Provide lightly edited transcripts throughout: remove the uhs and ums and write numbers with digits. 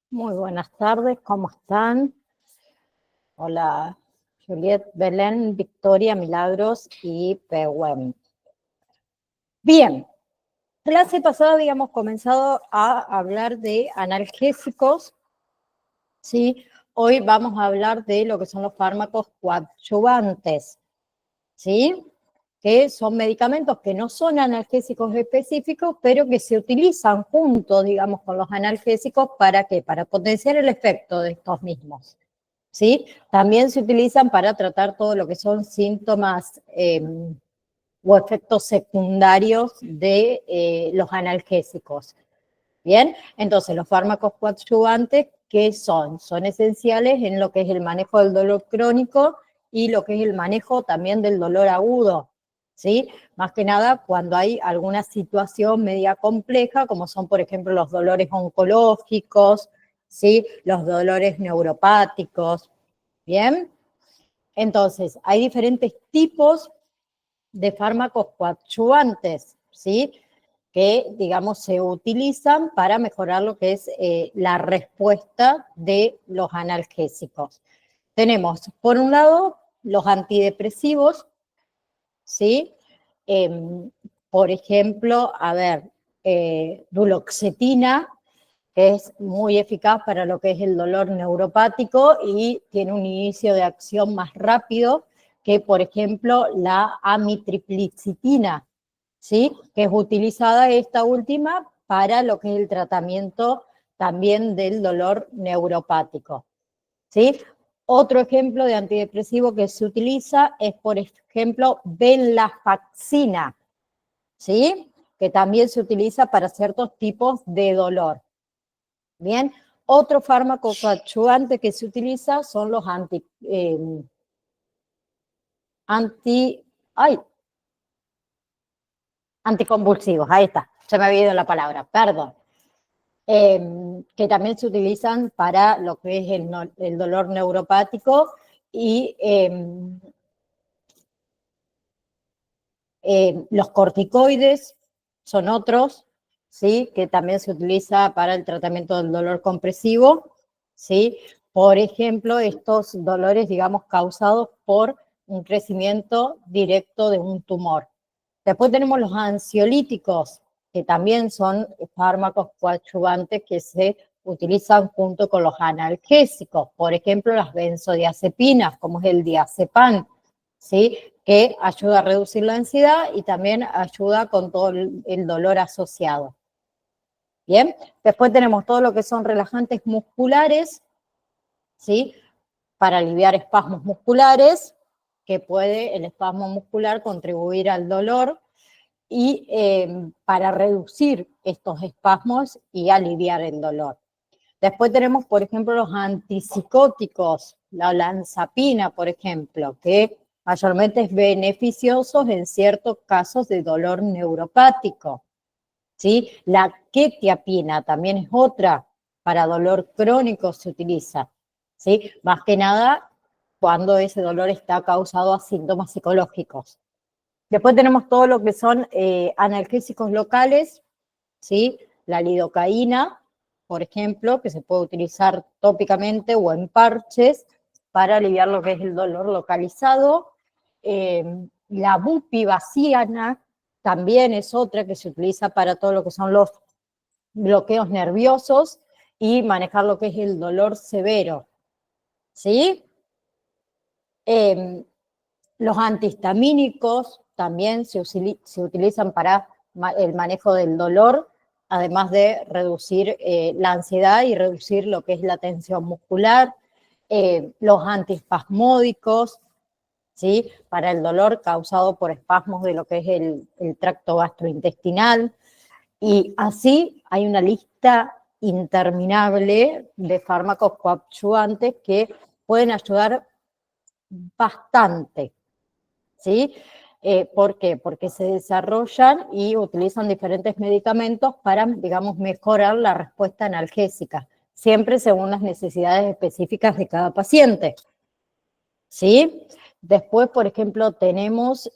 Muy buenas tardes, ¿cómo están? Hola, Juliet, Belén, Victoria, Milagros y Pehuen. Bien, clase pasada habíamos comenzado a hablar de analgésicos, ¿sí? Hoy vamos a hablar de lo que son los fármacos coadyuvantes, ¿sí? Que son medicamentos que no son analgésicos específicos, pero que se utilizan junto, digamos, con los analgésicos, ¿para qué? Para potenciar el efecto de estos mismos. ¿Sí? También se utilizan para tratar todo lo que son síntomas o efectos secundarios de los analgésicos. Bien, entonces los fármacos coadyuvantes, ¿qué son? Son esenciales en lo que es el manejo del dolor crónico y lo que es el manejo también del dolor agudo, ¿sí? Más que nada cuando hay alguna situación media compleja, como son, por ejemplo, los dolores oncológicos, ¿sí? Los dolores neuropáticos, ¿bien? Entonces, hay diferentes tipos de fármacos coadyuvantes, ¿sí? Que, digamos, se utilizan para mejorar lo que es la respuesta de los analgésicos. Tenemos, por un lado, los antidepresivos, ¿sí? Por ejemplo, a ver, duloxetina, que es muy eficaz para lo que es el dolor neuropático y tiene un inicio de acción más rápido que, por ejemplo, la amitriptilicidina, ¿sí? Que es utilizada esta última para lo que es el tratamiento también del dolor neuropático, ¿sí? Otro ejemplo de antidepresivo que se utiliza es, por ejemplo, venlafaxina, ¿sí? Que también se utiliza para ciertos tipos de dolor. Bien, otro fármaco coadyuvante que se utiliza son los anticonvulsivos, ahí está, se me había ido la palabra, perdón. Que también se utilizan para lo que es el dolor neuropático y los corticoides son otros, ¿sí? Que también se utiliza para el tratamiento del dolor compresivo, ¿sí? Por ejemplo, estos dolores, digamos, causados por un crecimiento directo de un tumor. Después tenemos los ansiolíticos, que también son fármacos coadyuvantes que se utilizan junto con los analgésicos, por ejemplo, las benzodiazepinas, como es el diazepam, ¿sí? Que ayuda a reducir la ansiedad y también ayuda con todo el dolor asociado. Bien, después tenemos todo lo que son relajantes musculares, ¿sí? Para aliviar espasmos musculares, que puede el espasmo muscular contribuir al dolor y para reducir estos espasmos y aliviar el dolor. Después tenemos, por ejemplo, los antipsicóticos, la olanzapina, por ejemplo, que mayormente es beneficioso en ciertos casos de dolor neuropático, ¿sí? La quetiapina también es otra, para dolor crónico se utiliza, ¿sí? Más que nada cuando ese dolor está causado a síntomas psicológicos. Después tenemos todo lo que son analgésicos locales, ¿sí? La lidocaína, por ejemplo, que se puede utilizar tópicamente o en parches para aliviar lo que es el dolor localizado. La bupivaciana también es otra que se utiliza para todo lo que son los bloqueos nerviosos y manejar lo que es el dolor severo, ¿sí? Los antihistamínicos también se utilizan para el manejo del dolor, además de reducir la ansiedad y reducir lo que es la tensión muscular. Los antiespasmódicos, ¿sí? Para el dolor causado por espasmos de lo que es el tracto gastrointestinal. Y así hay una lista interminable de fármacos coadyuvantes que pueden ayudar bastante, ¿sí? ¿Por qué? Porque se desarrollan y utilizan diferentes medicamentos para, digamos, mejorar la respuesta analgésica, siempre según las necesidades específicas de cada paciente, ¿sí? Después, por ejemplo, tenemos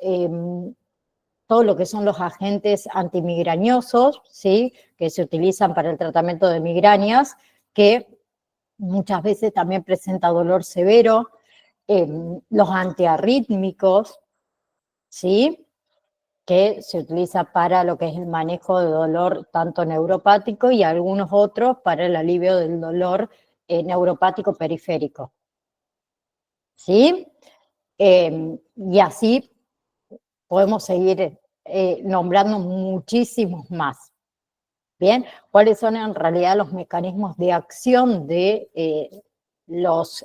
todo lo que son los agentes antimigrañosos, ¿sí? Que se utilizan para el tratamiento de migrañas, que muchas veces también presenta dolor severo, los antiarrítmicos, ¿sí? Que se utiliza para lo que es el manejo de dolor tanto neuropático y algunos otros para el alivio del dolor neuropático periférico, ¿sí? Y así podemos seguir nombrando muchísimos más. Bien, ¿cuáles son en realidad los mecanismos de acción de los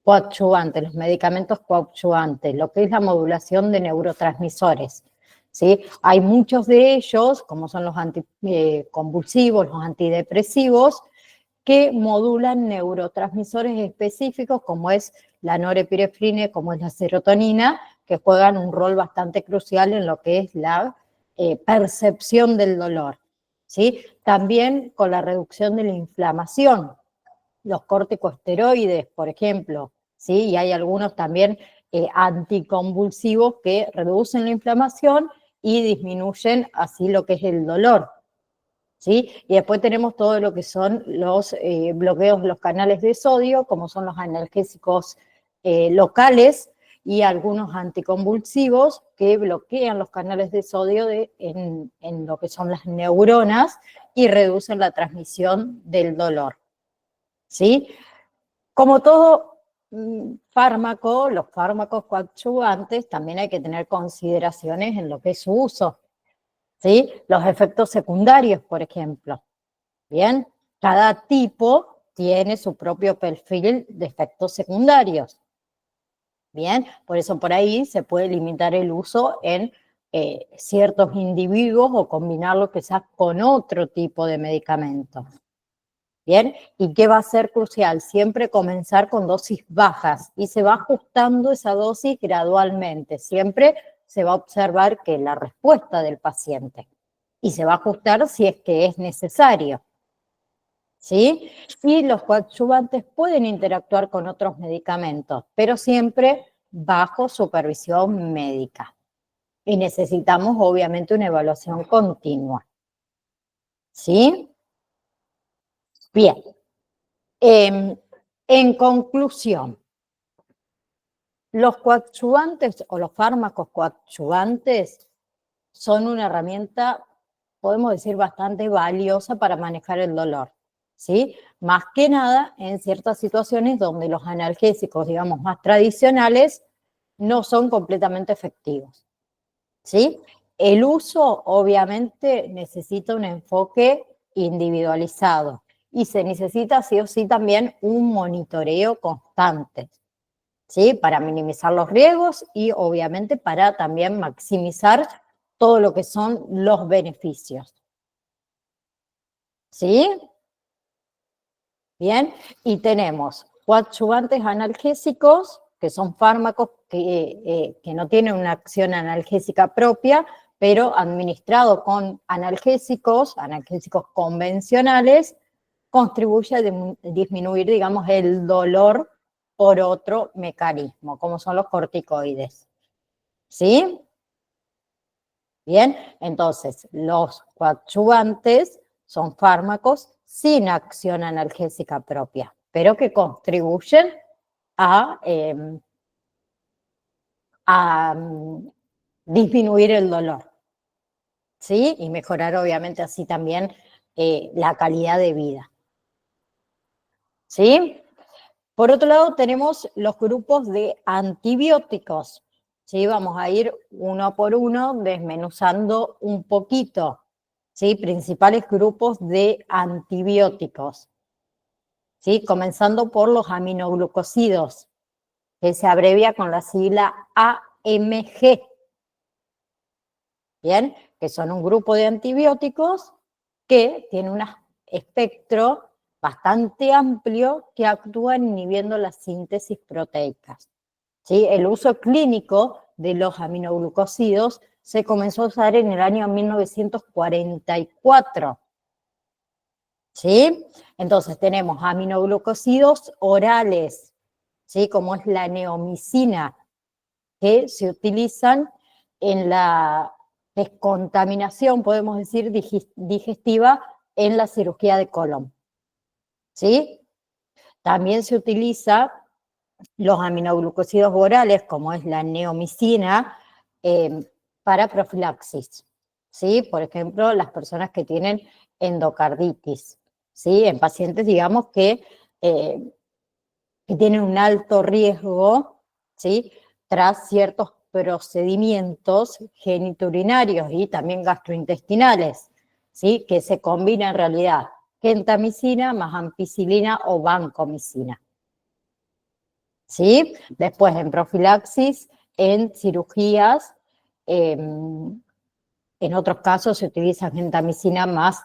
coadyuvantes, los medicamentos coadyuvantes, lo que es la modulación de neurotransmisores? ¿Sí? Hay muchos de ellos, como son los anticonvulsivos, los antidepresivos, que modulan neurotransmisores específicos, como es la norepinefrina, como es la serotonina, que juegan un rol bastante crucial en lo que es la percepción del dolor, ¿sí? También con la reducción de la inflamación, los corticosteroides, por ejemplo, ¿sí? Y hay algunos también anticonvulsivos que reducen la inflamación y disminuyen así lo que es el dolor, ¿sí? Y después tenemos todo lo que son los bloqueos de los canales de sodio, como son los analgésicos locales y algunos anticonvulsivos que bloquean los canales de sodio en lo que son las neuronas y reducen la transmisión del dolor, ¿sí? Como todo fármaco, los fármacos coadyuvantes también hay que tener consideraciones en lo que es su uso, ¿sí? Los efectos secundarios, por ejemplo. Bien, cada tipo tiene su propio perfil de efectos secundarios. Bien, por eso por ahí se puede limitar el uso en ciertos individuos o combinarlo quizás con otro tipo de medicamentos. Bien, ¿y qué va a ser crucial? Siempre comenzar con dosis bajas y se va ajustando esa dosis gradualmente. Siempre se va a observar que la respuesta del paciente y se va a ajustar si es que es necesario, ¿sí? Y los coadyuvantes pueden interactuar con otros medicamentos, pero siempre bajo supervisión médica. Y necesitamos, obviamente, una evaluación continua, ¿sí? Bien. En conclusión, los coadyuvantes o los fármacos coadyuvantes son una herramienta, podemos decir, bastante valiosa para manejar el dolor, ¿sí? Más que nada en ciertas situaciones donde los analgésicos, digamos, más tradicionales no son completamente efectivos, ¿sí? El uso, obviamente, necesita un enfoque individualizado y se necesita sí o sí también un monitoreo constante, ¿sí? Para minimizar los riesgos y obviamente para también maximizar todo lo que son los beneficios, ¿sí? Bien, y tenemos coadyuvantes analgésicos, que son fármacos que no tienen una acción analgésica propia, pero administrado con analgésicos convencionales, contribuye a disminuir, digamos, el dolor por otro mecanismo, como son los corticoides. ¿Sí? Bien, entonces, los coadyuvantes son fármacos sin acción analgésica propia, pero que contribuyen a, a disminuir el dolor, ¿sí? Y mejorar, obviamente, así también la calidad de vida, ¿sí? Por otro lado, tenemos los grupos de antibióticos, ¿sí? Vamos a ir uno por uno desmenuzando un poquito, ¿sí? Principales grupos de antibióticos, ¿sí? Comenzando por los aminoglucósidos, que se abrevia con la sigla AMG, ¿bien? Que son un grupo de antibióticos que tiene un espectro bastante amplio que actúan inhibiendo la síntesis proteica, ¿sí? El uso clínico de los aminoglucósidos se comenzó a usar en el año 1944, ¿sí? Entonces tenemos aminoglucósidos orales, ¿sí? Como es la neomicina, que se utilizan en la descontaminación, podemos decir, digestiva en la cirugía de colon. ¿sí? También se utiliza los aminoglucósidos orales, como es la neomicina, para profilaxis, ¿sí? Por ejemplo, las personas que tienen endocarditis, ¿sí? En pacientes, digamos, que tienen un alto riesgo, ¿sí? Tras ciertos procedimientos genitourinarios y también gastrointestinales, ¿sí? Que se combina en realidad gentamicina más ampicilina o vancomicina, ¿sí? Después en profilaxis, en cirugías, en otros casos se utiliza gentamicina más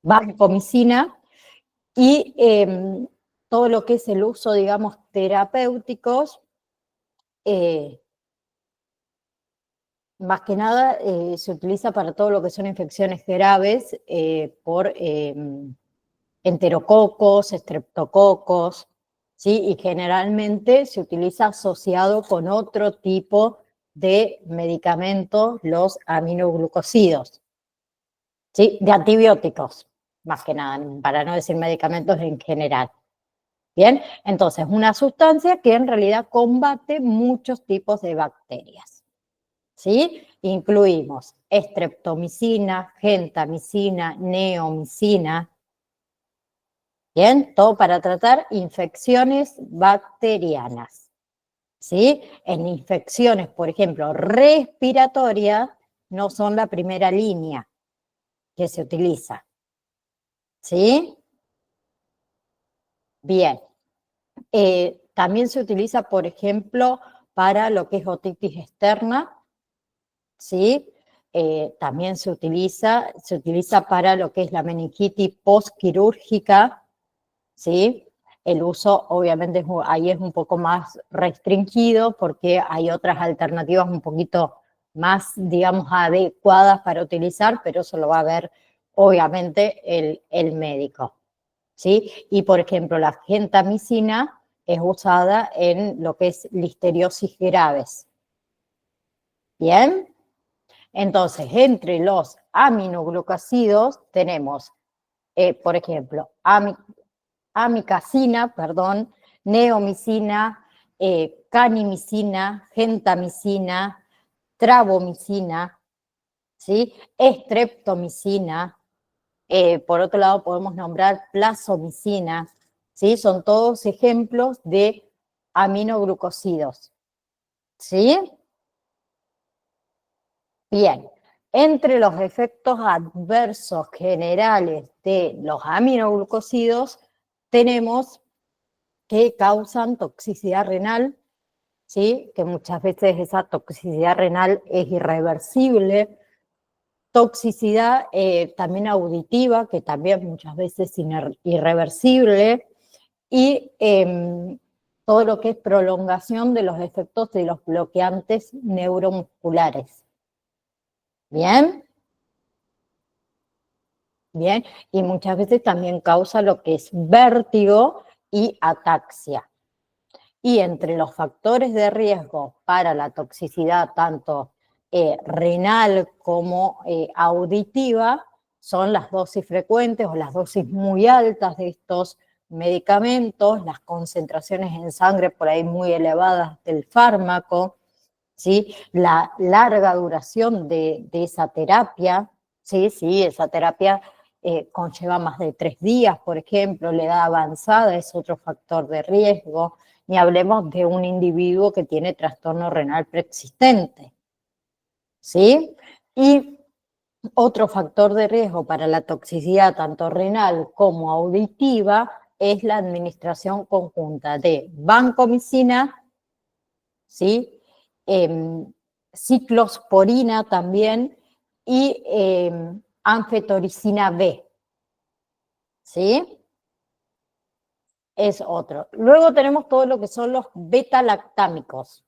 vancomicina y todo lo que es el uso, digamos, terapéuticos, eh, más que nada se utiliza para todo lo que son infecciones graves por enterococos, estreptococos, ¿sí? Y generalmente se utiliza asociado con otro tipo de medicamentos, los aminoglucósidos, ¿sí? De antibióticos, más que nada, para no decir medicamentos en general. Bien, entonces una sustancia que en realidad combate muchos tipos de bacterias, ¿sí? Incluimos estreptomicina, gentamicina, neomicina, bien, todo para tratar infecciones bacterianas, ¿sí? En infecciones, por ejemplo, respiratorias, no son la primera línea que se utiliza, ¿sí? Bien. También se utiliza, por ejemplo, para lo que es otitis externa, ¿sí? También se utiliza para lo que es la meningitis postquirúrgica, ¿sí? El uso, obviamente, ahí es un poco más restringido porque hay otras alternativas un poquito más, digamos, adecuadas para utilizar, pero eso lo va a ver, obviamente, el médico, ¿sí? Y, por ejemplo, la gentamicina es usada en lo que es listeriosis graves. ¿Bien? Entonces, entre los aminoglucósidos tenemos, por ejemplo, amicacina, perdón, neomicina, canimicina, gentamicina, trabomicina, ¿sí? Estreptomicina. Por otro lado, podemos nombrar plazomicina, ¿sí? Son todos ejemplos de aminoglucósidos, ¿sí? Bien, entre los efectos adversos generales de los aminoglucósidos tenemos que causan toxicidad renal, ¿sí? Que muchas veces esa toxicidad renal es irreversible, toxicidad también auditiva, que también muchas veces es irreversible, y todo lo que es prolongación de los efectos de los bloqueantes neuromusculares. ¿Bien? Bien, y muchas veces también causa lo que es vértigo y ataxia. Y entre los factores de riesgo para la toxicidad, tanto renal como auditiva, son las dosis frecuentes o las dosis muy altas de estos medicamentos, las concentraciones en sangre por ahí muy elevadas del fármaco, ¿sí? La larga duración de esa terapia, sí, esa terapia conlleva más de 3 días, por ejemplo, la edad avanzada es otro factor de riesgo, ni hablemos de un individuo que tiene trastorno renal preexistente, ¿sí? Y otro factor de riesgo para la toxicidad, tanto renal como auditiva, es la administración conjunta de vancomicina, ¿sí? Ciclosporina también y anfetoricina B, ¿sí? Es otro. Luego tenemos todo lo que son los beta-lactámicos,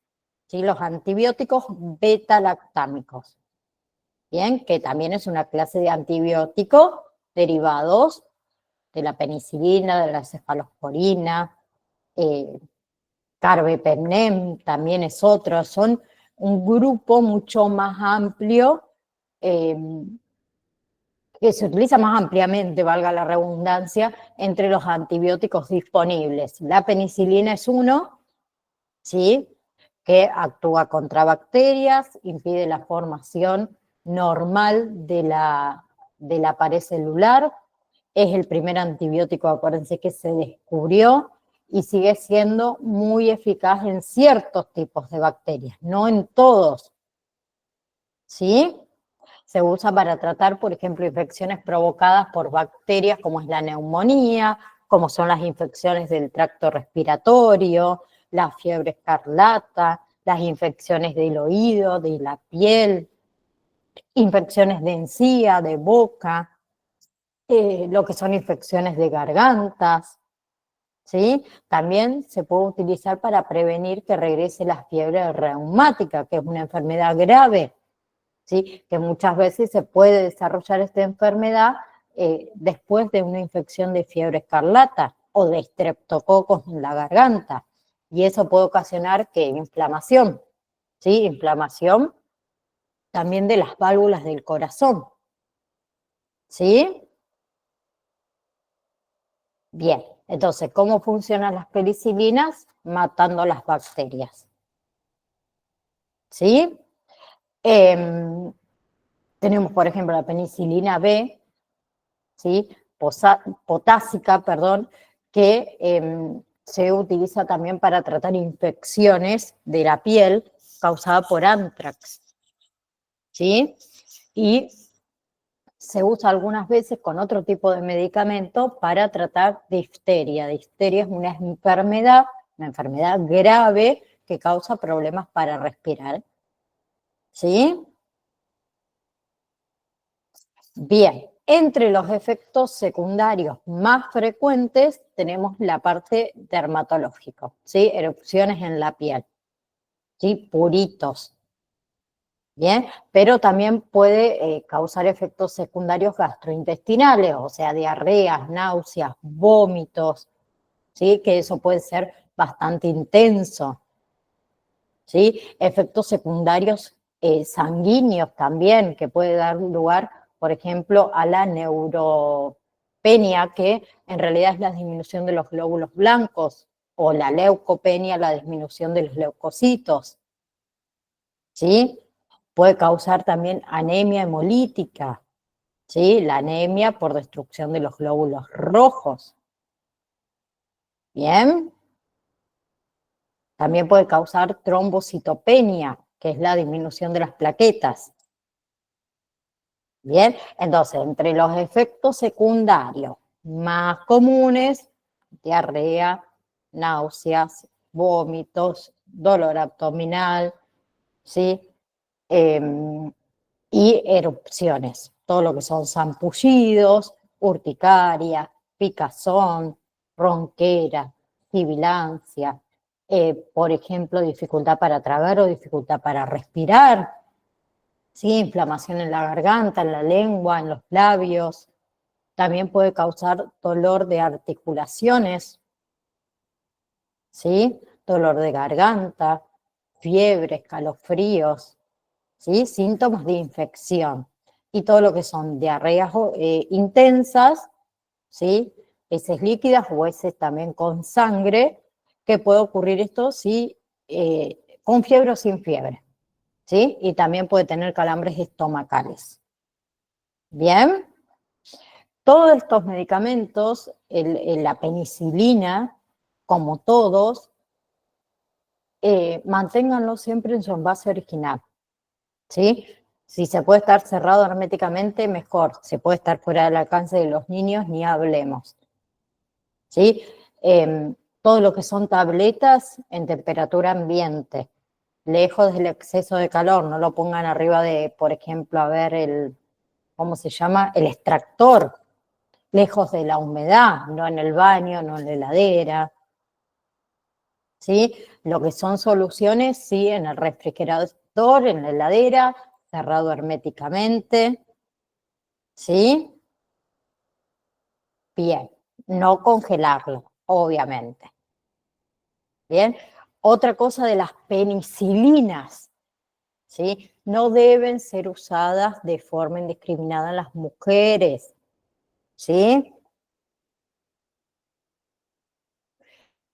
¿sí? Los antibióticos beta-lactámicos, ¿bien? Que también es una clase de antibióticos derivados de la penicilina, de la cefalosporina, eh, carbapenem también es otro, son un grupo mucho más amplio eh, que se utiliza más ampliamente, valga la redundancia, entre los antibióticos disponibles. La penicilina es uno, ¿sí?, que actúa contra bacterias, impide la formación normal de la pared celular. Es el primer antibiótico, acuérdense, que se descubrió y sigue siendo muy eficaz en ciertos tipos de bacterias, no en todos, ¿sí? Se usa para tratar, por ejemplo, infecciones provocadas por bacterias como es la neumonía, como son las infecciones del tracto respiratorio, la fiebre escarlata, las infecciones del oído, de la piel, infecciones de encía, de boca, lo que son infecciones de gargantas, ¿sí? También se puede utilizar para prevenir que regrese la fiebre reumática, que es una enfermedad grave, ¿sí?, que muchas veces se puede desarrollar esta enfermedad después de una infección de fiebre escarlata o de estreptococos en la garganta. Y eso puede ocasionar que inflamación, ¿sí? Inflamación también de las válvulas del corazón, ¿sí? Bien, entonces, ¿cómo funcionan las penicilinas? Matando las bacterias, ¿sí? Tenemos, por ejemplo, la penicilina B, ¿sí?, potásica, perdón, que se utiliza también para tratar infecciones de la piel causadas por anthrax, ¿sí? Y se usa algunas veces con otro tipo de medicamento para tratar difteria. Difteria es una enfermedad grave que causa problemas para respirar, ¿sí? Bien, entre los efectos secundarios más frecuentes tenemos la parte dermatológica, ¿sí? Erupciones en la piel, ¿sí? Puritos, ¿bien? Pero también puede causar efectos secundarios gastrointestinales, o sea, diarreas, náuseas, vómitos, ¿sí? Que eso puede ser bastante intenso, ¿sí? Efectos secundarios sanguíneos también, que puede dar lugar, por ejemplo, a la neuropenia, que en realidad es la disminución de los glóbulos blancos, o la leucopenia, la disminución de los leucocitos, ¿sí? Puede causar también anemia hemolítica, ¿sí? La anemia por destrucción de los glóbulos rojos, ¿bien? También puede causar trombocitopenia, que es la disminución de las plaquetas. Bien, entonces, entre los efectos secundarios más comunes, diarrea, náuseas, vómitos, dolor abdominal, ¿sí? Y erupciones, todo lo que son sarpullidos, urticaria, picazón, ronquera, sibilancia, por ejemplo, dificultad para tragar o dificultad para respirar, ¿sí? Inflamación en la garganta, en la lengua, en los labios. También puede causar dolor de articulaciones, ¿sí? Dolor de garganta, fiebre, escalofríos, ¿sí? Síntomas de infección. Y todo lo que son diarreas intensas, ¿sí? Heces líquidas o heces también con sangre, que puede ocurrir esto si, con fiebre o sin fiebre, ¿sí? Y también puede tener calambres estomacales. Bien, todos estos medicamentos, la penicilina, como todos, manténganlo siempre en su envase original, ¿sí? Si se puede estar cerrado herméticamente, mejor. Si puede estar fuera del alcance de los niños, ni hablemos, ¿sí? Todo lo que son tabletas en temperatura ambiente, lejos del exceso de calor, no lo pongan arriba de, por ejemplo, a ver ¿cómo se llama? El extractor, lejos de la humedad, no en el baño, no en la heladera, ¿sí? Lo que son soluciones, sí, en el refrigerador, en la heladera, cerrado herméticamente, ¿sí? Bien, no congelarlo, obviamente. Bien, otra cosa de las penicilinas, ¿sí? no deben ser usadas de forma indiscriminada en las mujeres, ¿sí?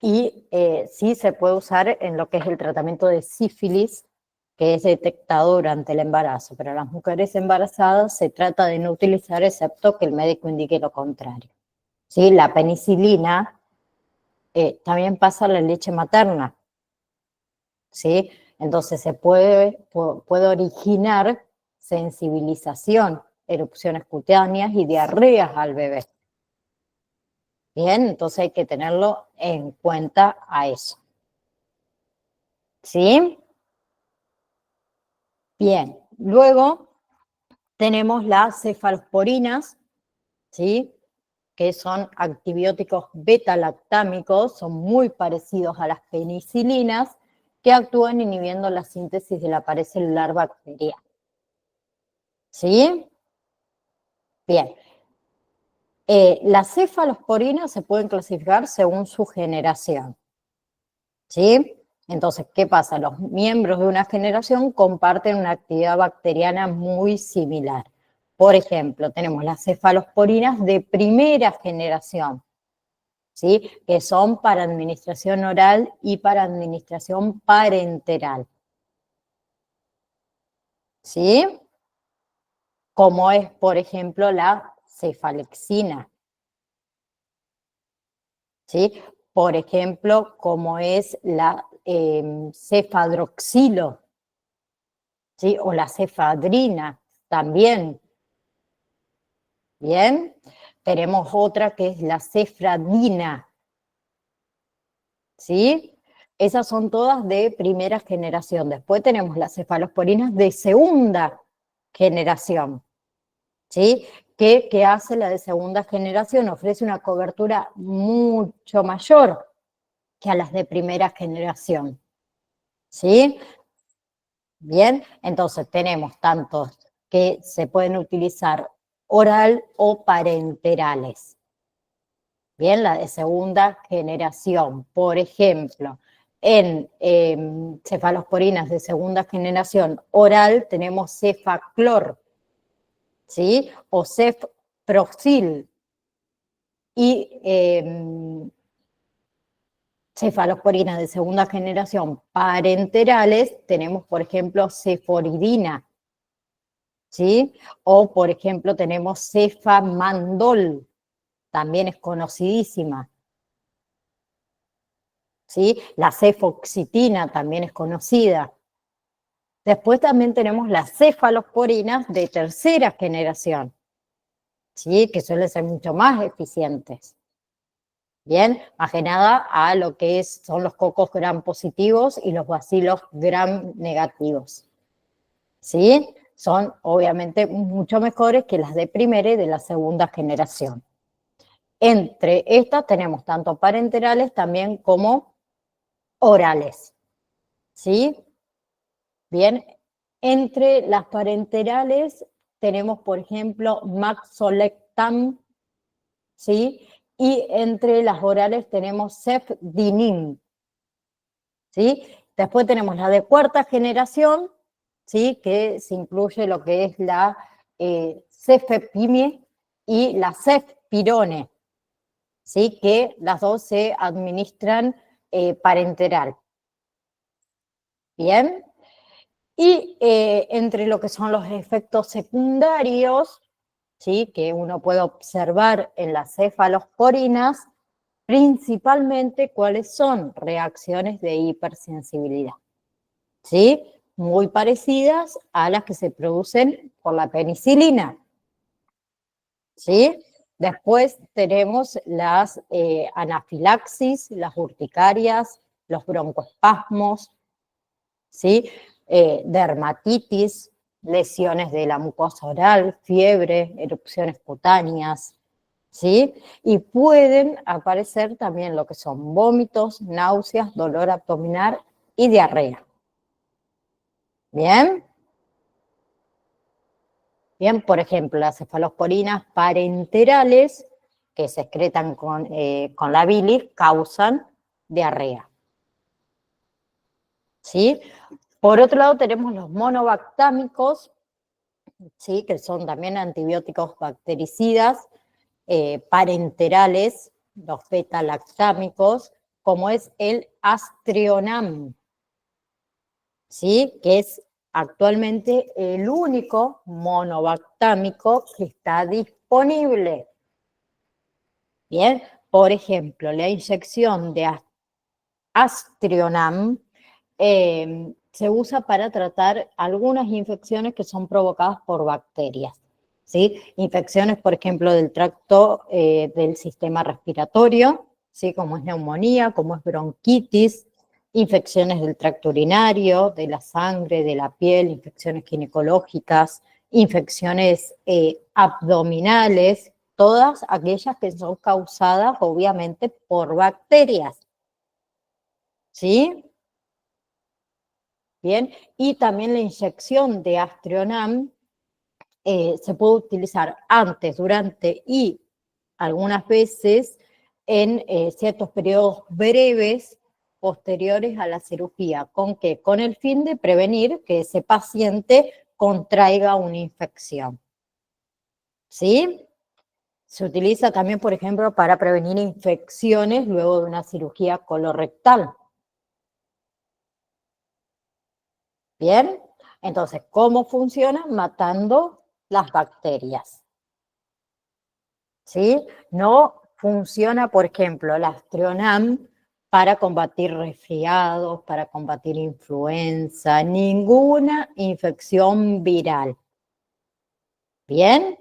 Y sí se puede usar en lo que es el tratamiento de sífilis, que es detectado durante el embarazo, pero las mujeres embarazadas se trata de no utilizar excepto que el médico indique lo contrario. ¿Sí? La penicilina también pasa a la leche materna, ¿sí? Entonces puede originar sensibilización, erupciones cutáneas y diarreas al bebé. Bien, entonces hay que tenerlo en cuenta a eso. ¿Sí? Bien, luego tenemos las cefalosporinas, ¿sí? Que son antibióticos beta-lactámicos, son muy parecidos a las penicilinas, que actúan inhibiendo la síntesis de la pared celular bacteriana. ¿Sí? Bien. Las cefalosporinas se pueden clasificar según su generación. ¿Sí? Entonces, ¿qué pasa? Los miembros de una generación comparten una actividad bacteriana muy similar. Por ejemplo, tenemos las cefalosporinas de primera generación, ¿sí? Que son para administración oral y para administración parenteral. ¿Sí? Como es, por ejemplo, la cefalexina. ¿Sí? Por ejemplo, como es la cefadroxilo, ¿sí? O la cefadrina también. Bien, tenemos otra que es la cefradina, ¿sí? Esas son todas de primera generación. Después tenemos las cefalosporinas de segunda generación, ¿sí? ¿Qué hace la de segunda generación? Ofrece una cobertura mucho mayor que a las de primera generación, ¿sí? Bien, entonces tenemos tantos que se pueden utilizar oral o parenterales. Bien, la de segunda generación, por ejemplo, en cefalosporinas de segunda generación oral tenemos cefaclor, ¿sí? O cefproxil. Y cefalosporinas de segunda generación parenterales tenemos, por ejemplo, ceforidina, ¿sí? O, por ejemplo, tenemos cefamandol, también es conocidísima, ¿sí? La cefoxitina también es conocida. Después también tenemos las cefalosporinas de tercera generación, ¿sí? Que suelen ser mucho más eficientes. Bien, más que nada a lo que son los cocos gram positivos y los bacilos gram negativos. ¿Sí? Son obviamente mucho mejores que las de primera y de la segunda generación. Entre estas tenemos tanto parenterales también como orales. ¿Sí? Bien, entre las parenterales tenemos, por ejemplo, Maxolectam, ¿sí? Y entre las orales tenemos Cefdinin, ¿sí? Después tenemos la de cuarta generación, ¿sí? Que se incluye lo que es la cefepime y la cefpirone, ¿sí? Que las dos se administran parenteral. Bien. Y entre lo que son los efectos secundarios, ¿sí? Que uno puede observar en las cefalosporinas, principalmente cuáles son reacciones de hipersensibilidad, ¿sí? Muy parecidas a las que se producen por la penicilina, ¿sí? Después tenemos las anafilaxis, las urticarias, los broncoespasmos, ¿sí? Dermatitis, lesiones de la mucosa oral, fiebre, erupciones cutáneas, ¿sí? Y pueden aparecer también lo que son vómitos, náuseas, dolor abdominal y diarrea. ¿Bien? Bien, por ejemplo, las cefalosporinas parenterales que se excretan con la bilis causan diarrea. ¿Sí? Por otro lado tenemos los monobactámicos, ¿sí? Que son también antibióticos bactericidas, parenterales, los beta-lactámicos, como es el Aztreonam, ¿sí? Que es actualmente el único monobactámico que está disponible. Bien, por ejemplo, la inyección de Aztreonam se usa para tratar algunas infecciones que son provocadas por bacterias, ¿sí? Infecciones, por ejemplo, del tracto del sistema respiratorio, ¿sí? Como es neumonía, como es bronquitis, infecciones del tracto urinario, de la sangre, de la piel, infecciones ginecológicas, infecciones abdominales, todas aquellas que son causadas, obviamente, por bacterias, ¿sí? Bien, y también la inyección de Aztreonam se puede utilizar antes, durante y algunas veces en ciertos periodos breves posteriores a la cirugía. ¿Con qué? Con el fin de prevenir que ese paciente contraiga una infección. ¿Sí? Se utiliza también, por ejemplo, para prevenir infecciones luego de una cirugía colorectal. Bien, entonces, ¿cómo funciona? Matando las bacterias. ¿Sí? No funciona, por ejemplo, el Aztreonam para combatir resfriados, para combatir influenza, ninguna infección viral. ¿Bien?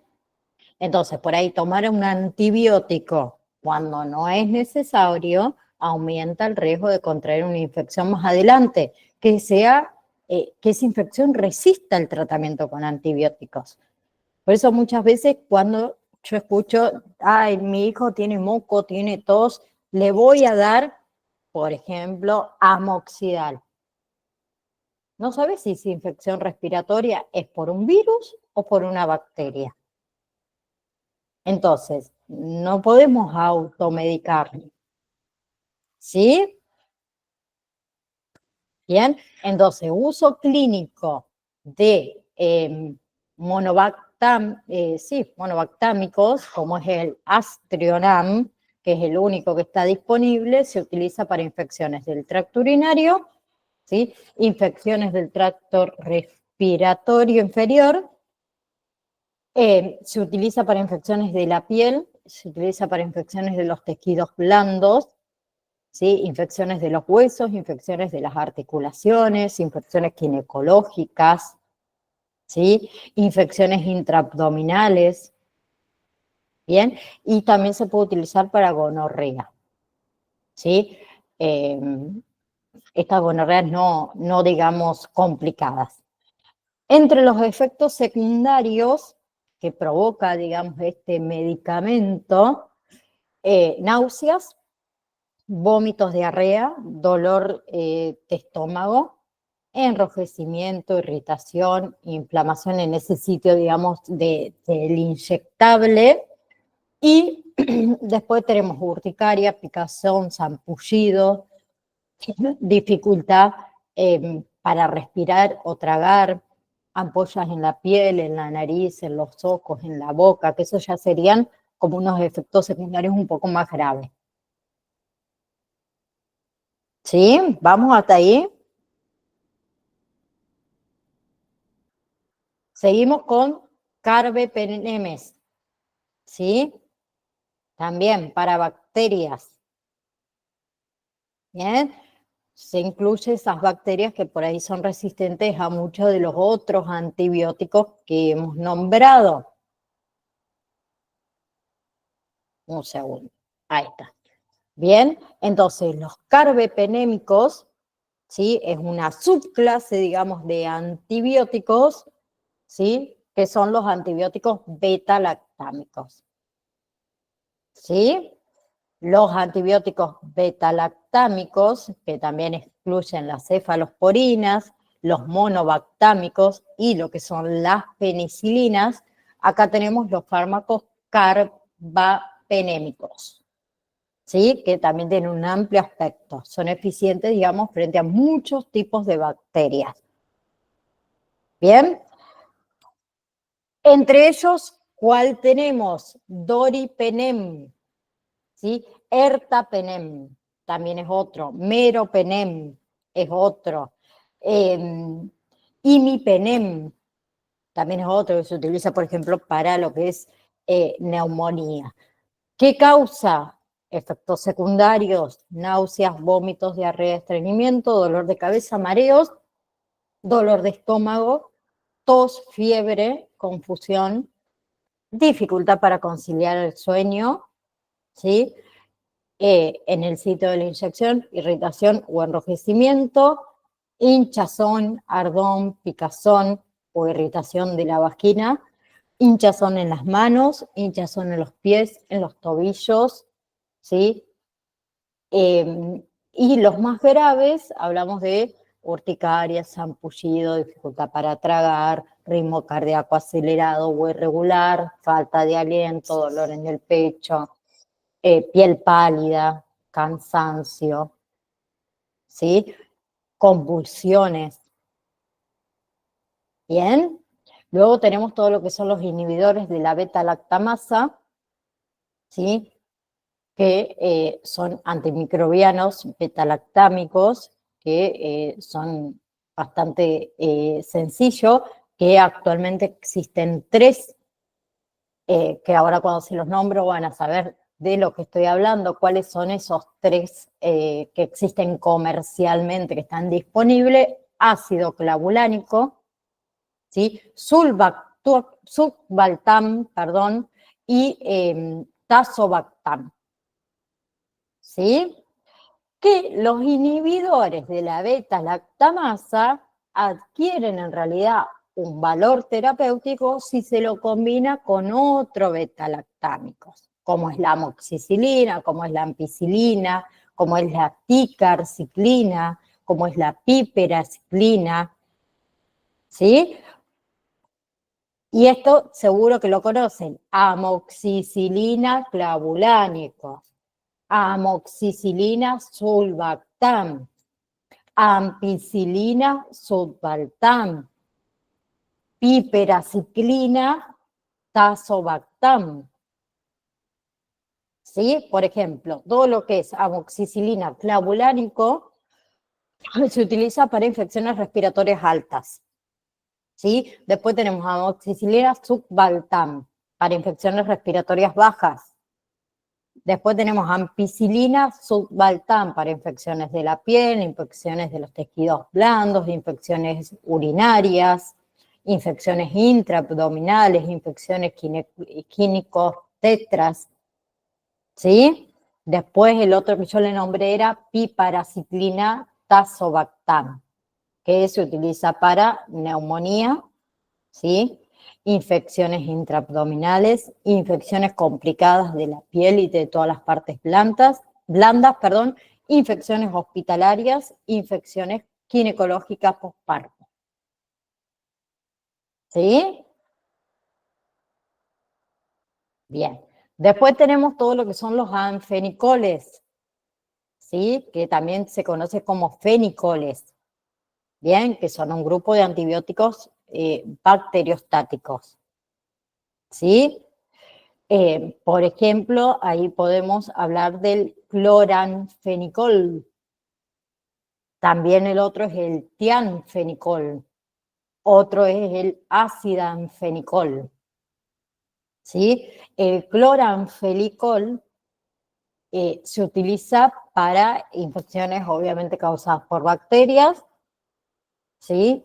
Entonces, por ahí tomar un antibiótico cuando no es necesario aumenta el riesgo de contraer una infección más adelante, que esa infección resista el tratamiento con antibióticos. Por eso muchas veces cuando yo escucho, ay, mi hijo tiene moco, tiene tos, le voy a dar, por ejemplo, amoxidal. No sabes si esa infección respiratoria es por un virus o por una bacteria. Entonces, no podemos automedicar, ¿sí? Bien, entonces, uso clínico de monobactámicos, como es el Aztreonam, que es el único que está disponible, se utiliza para infecciones del tracto urinario, ¿sí? Infecciones del tracto respiratorio inferior, se utiliza para infecciones de la piel, se utiliza para infecciones de los tejidos blandos, ¿sí? Infecciones de los huesos, infecciones de las articulaciones, infecciones ginecológicas, ¿sí? Infecciones intraabdominales, ¿bien? Y también se puede utilizar para gonorrea, ¿sí? Eh, estas gonorreas no digamos complicadas. Entre los efectos secundarios que provoca, digamos, este medicamento, náuseas, vómitos, diarrea, dolor de estómago, enrojecimiento, irritación, inflamación en ese sitio, digamos, del inyectable. Y después tenemos urticaria, picazón, sarpullido, dificultad para respirar o tragar, ampollas en la piel, en la nariz, en los ojos, en la boca, que eso ya serían como unos efectos secundarios un poco más graves. ¿Sí? ¿Vamos hasta ahí? Seguimos con carbapenemes, ¿sí? También para bacterias, ¿bien? Se incluye esas bacterias que por ahí son resistentes a muchos de los otros antibióticos que hemos nombrado. Un segundo, ahí está. Bien, entonces los carbapenémicos, ¿sí? Es una subclase, digamos, de antibióticos, ¿sí? Que son los antibióticos beta-lactámicos, ¿sí? Los antibióticos beta-lactámicos, que también excluyen las cefalosporinas, los monobactámicos y lo que son las penicilinas, acá tenemos los fármacos carbapenémicos, ¿sí? Que también tienen un amplio aspecto. Son eficientes, digamos, frente a muchos tipos de bacterias. Bien. Entre ellos, ¿cuál tenemos? Doripenem, ¿sí? Ertapenem, también es otro. Meropenem es otro. Imipenem, también es otro que se utiliza, por ejemplo, para lo que es neumonía. ¿Qué causa? Efectos secundarios, náuseas, vómitos, diarrea, estreñimiento, dolor de cabeza, mareos, dolor de estómago, tos, fiebre, confusión, dificultad para conciliar el sueño, ¿sí? En el sitio de la inyección, irritación o enrojecimiento, hinchazón, ardón, picazón o irritación de la vagina, hinchazón en las manos, hinchazón en los pies, en los tobillos, ¿sí? Y los más graves, hablamos de urticaria, zampullido, dificultad para tragar, ritmo cardíaco acelerado o irregular, falta de aliento, dolor en el pecho, piel pálida, cansancio, ¿sí? Convulsiones. Bien. Luego tenemos todo lo que son los inhibidores de la beta-lactamasa, ¿sí? Que son antimicrobianos beta-lactámicos, que son bastante sencillos, que actualmente existen 3, que ahora cuando se los nombro van a saber de lo que estoy hablando, cuáles son esos 3 que existen comercialmente, que están disponibles: ácido clavulánico, ¿sí? Sulbactam, perdón, y tazobactam, ¿sí? Que los inhibidores de la beta-lactamasa adquieren en realidad un valor terapéutico si se lo combina con otro beta-lactámico, como es la amoxicilina, como es la ampicilina, como es la ticarciclina, como es la piperaciclina, ¿sí? Y esto seguro que lo conocen: amoxicilina clavulánico, amoxicilina sulbactam, ampicilina sulbactam, piperaciclina tazobactam. ¿Sí? Por ejemplo, todo lo que es amoxicilina clavulánico se utiliza para infecciones respiratorias altas. ¿Sí? Después tenemos amoxicilina sulbactam para infecciones respiratorias bajas. Después tenemos ampicilina sulbactam para infecciones de la piel, infecciones de los tejidos blandos, infecciones urinarias, infecciones intraabdominales, infecciones quínicos-tetras, ¿sí? Después el otro que yo le nombré era piperaciclina tazobactam, que se utiliza para neumonía, ¿sí? Infecciones intraabdominales, infecciones complicadas de la piel y de todas las partes blandas, infecciones hospitalarias, infecciones ginecológicas postparto. ¿Sí? Bien. Después tenemos todo lo que son los anfenicoles, ¿sí? Que también se conoce como fenicoles, ¿bien? Que son un grupo de antibióticos bacteriostáticos, ¿sí? Por ejemplo, ahí podemos hablar del cloranfenicol. También el otro es el tianfenicol. Otro es el acidanfenicol, ¿sí? El cloranfenicol se utiliza para infecciones obviamente causadas por bacterias, ¿sí?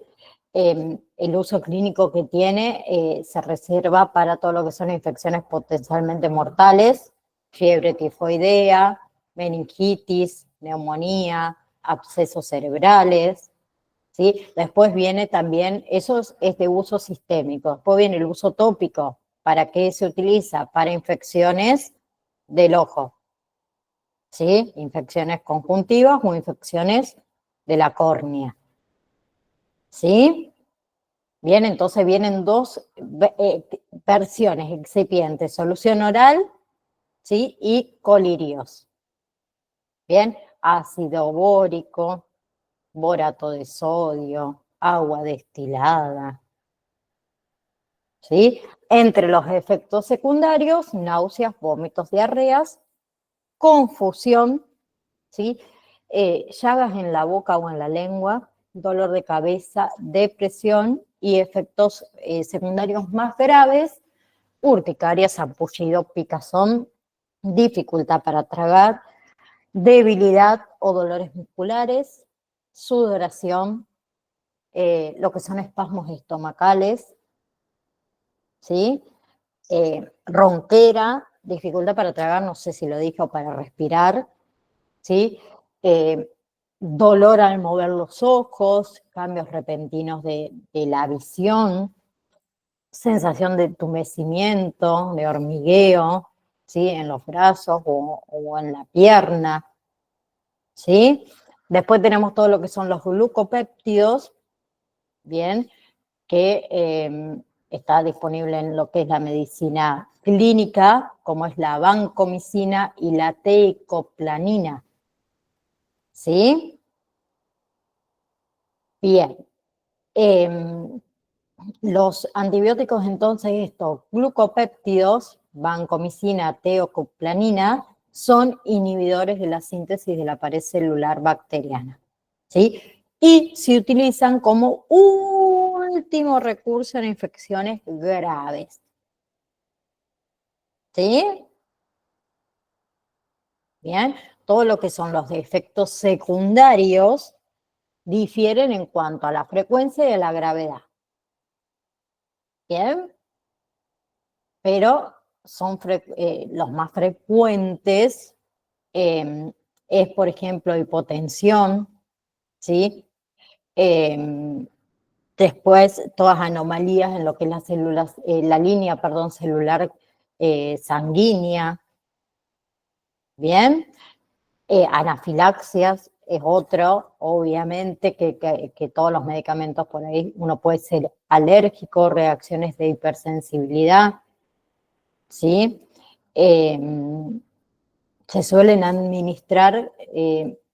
El uso clínico que tiene se reserva para todo lo que son infecciones potencialmente mortales: fiebre tifoidea, meningitis, neumonía, abscesos cerebrales, ¿sí? Después viene también, eso es de uso sistémico. Después viene el uso tópico. ¿Para qué se utiliza? Para infecciones del ojo, ¿sí? Infecciones conjuntivas o infecciones de la córnea, ¿sí? Bien, entonces vienen 2 versiones excipientes: solución oral, ¿sí? Y colirios. Bien, ácido bórico, borato de sodio, agua destilada, ¿sí? Entre los efectos secundarios, náuseas, vómitos, diarreas, confusión, ¿sí? Llagas en la boca o en la lengua, dolor de cabeza, depresión y efectos secundarios más graves, urticaria, sarpullido, picazón, dificultad para tragar, debilidad o dolores musculares, sudoración, lo que son espasmos estomacales, ¿sí? Ronquera, dificultad para tragar, no sé si lo dije, o para respirar, ¿sí? Eh, Dolor al mover los ojos, cambios repentinos de la visión, sensación de entumecimiento, de hormigueo, ¿sí? En los brazos o en la pierna, ¿sí? Después tenemos todo lo que son los glucopéptidos, ¿bien? Que está disponible en lo que es la medicina clínica, como es la vancomicina y la teicoplanin, ¿sí? Bien. Los antibióticos, entonces, estos glucopéptidos, vancomicina, teocoplanina, son inhibidores de la síntesis de la pared celular bacteriana, ¿sí? Y se utilizan como último recurso en infecciones graves, ¿sí? Bien, todo lo que son los efectos secundarios difieren en cuanto a la frecuencia y a la gravedad, ¿bien? Pero son los más frecuentes es, por ejemplo, hipotensión, ¿sí? Después, todas anomalías en lo que es las células, la línea, perdón, celular sanguínea, ¿bien? Anafilaxias es otro, obviamente, que todos los medicamentos por ahí, uno puede ser alérgico, reacciones de hipersensibilidad, ¿sí? Eh, Se suelen administrar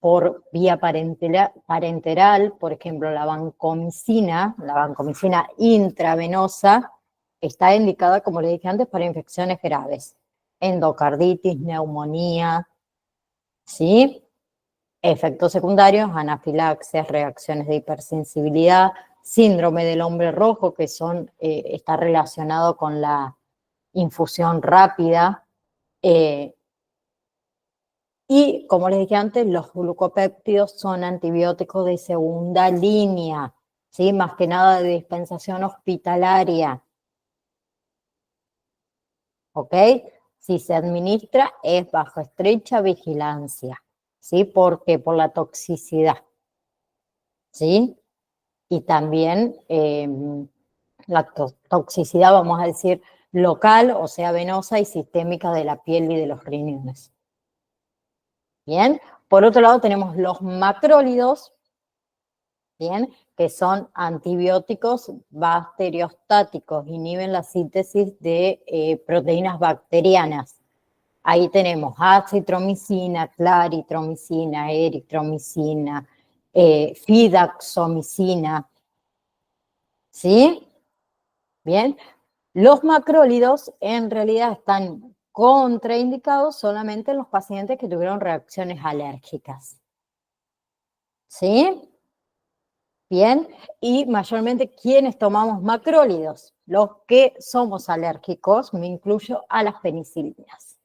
por vía parenteral, por ejemplo, la vancomicina intravenosa, está indicada, como le dije antes, para infecciones graves, endocarditis, neumonía, ¿sí? Efectos secundarios, anafilaxias, reacciones de hipersensibilidad, síndrome del hombre rojo, que está relacionado con la infusión rápida, y, como les dije antes, los glucopéptidos son antibióticos de segunda línea, ¿sí? Más que nada de dispensación hospitalaria, ¿ok? Si se administra es bajo estrecha vigilancia, ¿sí? Porque por la toxicidad, ¿sí? Y también la toxicidad, vamos a decir, local, o sea, venosa y sistémica de la piel y de los riñones. Bien, por otro lado tenemos los macrólidos, bien, que son antibióticos bacteriostáticos, inhiben la síntesis de proteínas bacterianas. Ahí tenemos acitromicina, claritromicina, eritromicina, fidaxomicina, ¿sí? Bien, los macrólidos en realidad están contraindicados solamente en los pacientes que tuvieron reacciones alérgicas, ¿sí? Bien, y mayormente quienes tomamos macrólidos, los que somos alérgicos, me incluyo a las penicilinas,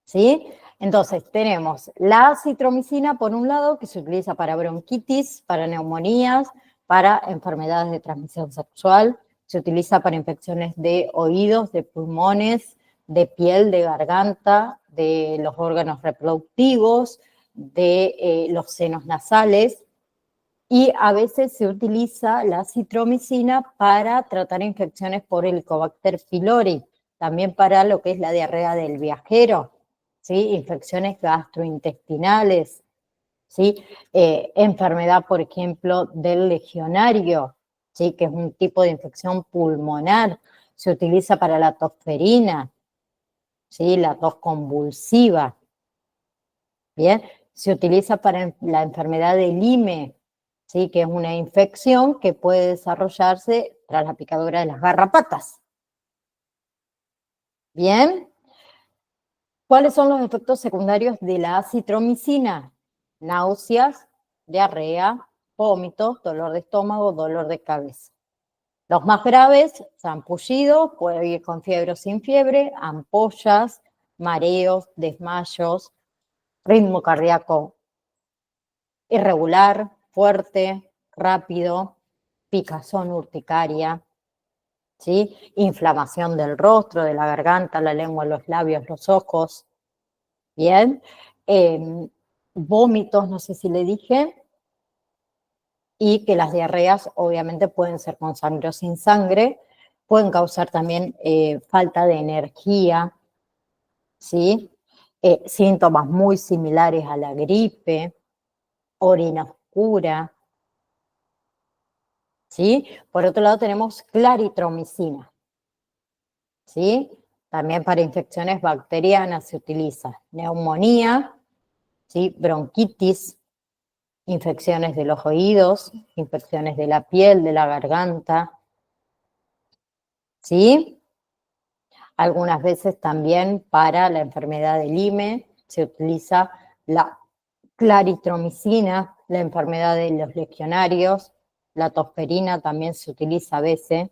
¿sí? Entonces tenemos la acitromicina por un lado, que se utiliza para bronquitis, para neumonías, para enfermedades de transmisión sexual, se utiliza para infecciones de oídos, de pulmones, de piel, de garganta, de los órganos reproductivos, de los senos nasales, y a veces se utiliza la citromicina para tratar infecciones por Helicobacter pylori, también para lo que es la diarrea del viajero, ¿sí? Infecciones gastrointestinales, ¿sí? Enfermedad, por ejemplo, del legionario, ¿sí? Que es un tipo de infección pulmonar, se utiliza para la tosferina, ¿sí? La tos convulsiva, ¿bien? Se utiliza para la enfermedad de Lyme, ¿sí? Que es una infección que puede desarrollarse tras la picadura de las garrapatas. Bien. ¿Cuáles son los efectos secundarios de la acitromicina? Náuseas, diarrea, vómitos, dolor de estómago, dolor de cabeza. Los más graves, sarpullido, puede ir con fiebre o sin fiebre, ampollas, mareos, desmayos, ritmo cardíaco irregular, fuerte, rápido, picazón urticaria, ¿sí? Inflamación del rostro, de la garganta, la lengua, los labios, los ojos. Bien. Vómitos, no sé si le dije, y que las diarreas obviamente pueden ser con sangre o sin sangre, pueden causar también falta de energía, ¿sí? Síntomas muy similares a la gripe, orina oscura, ¿sí? Por otro lado tenemos claritromicina, ¿sí? También para infecciones bacterianas se utiliza neumonía, ¿sí? Bronquitis, infecciones de los oídos, infecciones de la piel, de la garganta, ¿sí? Algunas veces también para la enfermedad de Lyme se utiliza la claritromicina, la enfermedad de los legionarios, la tosferina también se utiliza a veces,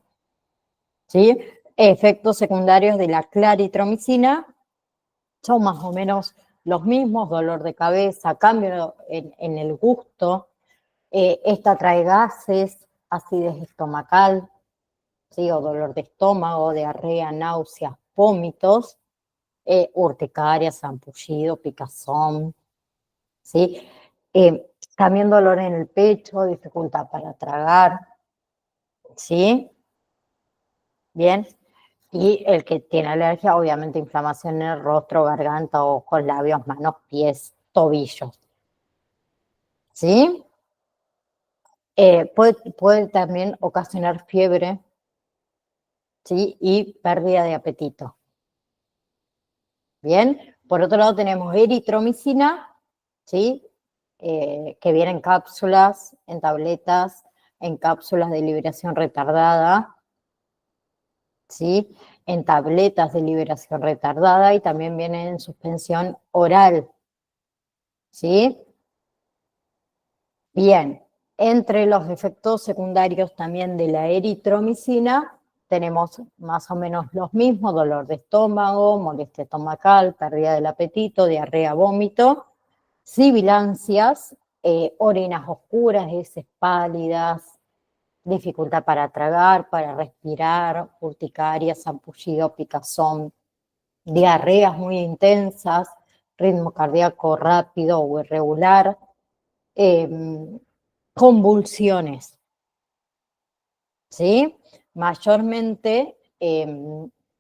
¿sí? Efectos secundarios de la claritromicina son más o menos los mismos: dolor de cabeza, cambio en el gusto. Esta trae gases, acidez estomacal, ¿sí? O dolor de estómago, diarrea, náuseas, vómitos, urticaria, sarpullido, picazón, ¿sí? También dolor en el pecho, dificultad para tragar, ¿sí? Bien. Y el que tiene alergia, obviamente inflamación en el rostro, garganta, ojos, labios, manos, pies, tobillos, ¿sí? Puede también ocasionar fiebre, ¿sí? Y pérdida de apetito. Bien. Por otro lado tenemos eritromicina, ¿sí? Que viene en cápsulas, en tabletas, en cápsulas de liberación retardada, ¿sí? En tabletas de liberación retardada, y también viene en suspensión oral, ¿sí? Bien, entre los efectos secundarios también de la eritromicina tenemos más o menos los mismos: dolor de estómago, molestia estomacal, pérdida del apetito, diarrea, vómito, sibilancias, orinas oscuras, heces pálidas, dificultad para tragar, para respirar, urticaria, sarpullido, picazón, diarreas muy intensas, ritmo cardíaco rápido o irregular, convulsiones, ¿sí? Mayormente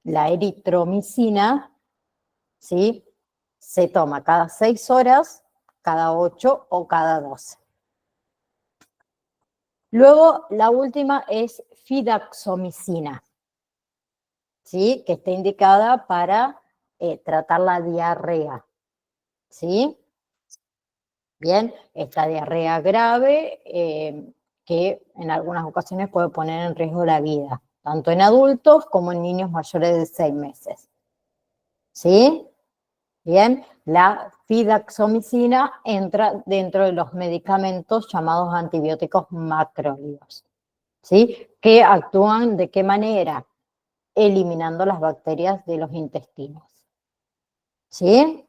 la eritromicina, ¿sí? Se toma cada 6 horas, cada 8 o cada 12. Luego, la última es fidaxomicina, ¿sí? Que está indicada para tratar la diarrea, ¿sí? Bien, esta diarrea grave que en algunas ocasiones puede poner en riesgo la vida, tanto en adultos como en niños mayores de 6 meses. ¿Sí? Bien, la fidaxomicina entra dentro de los medicamentos llamados antibióticos macrólidos, ¿sí? Que actúan ¿de qué manera? Eliminando las bacterias de los intestinos, ¿sí?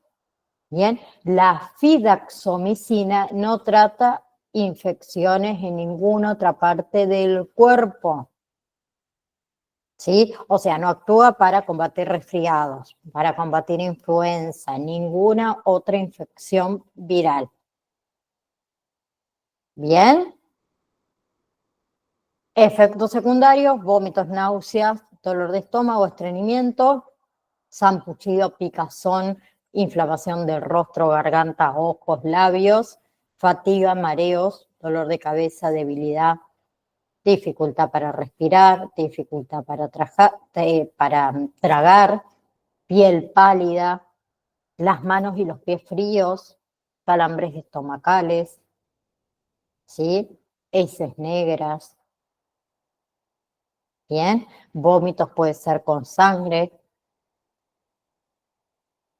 Bien, la fidaxomicina no trata infecciones en ninguna otra parte del cuerpo, ¿sí? O sea, no actúa para combatir resfriados, para combatir influenza, ninguna otra infección viral. Bien. Efectos secundarios: vómitos, náuseas, dolor de estómago, estreñimiento, sarpullido, picazón, inflamación del rostro, garganta, ojos, labios, fatiga, mareos, dolor de cabeza, debilidad, dificultad para respirar, dificultad para tragar, piel pálida, las manos y los pies fríos, calambres estomacales, ¿sí? heces negras, ¿bien? Vómitos puede ser con sangre,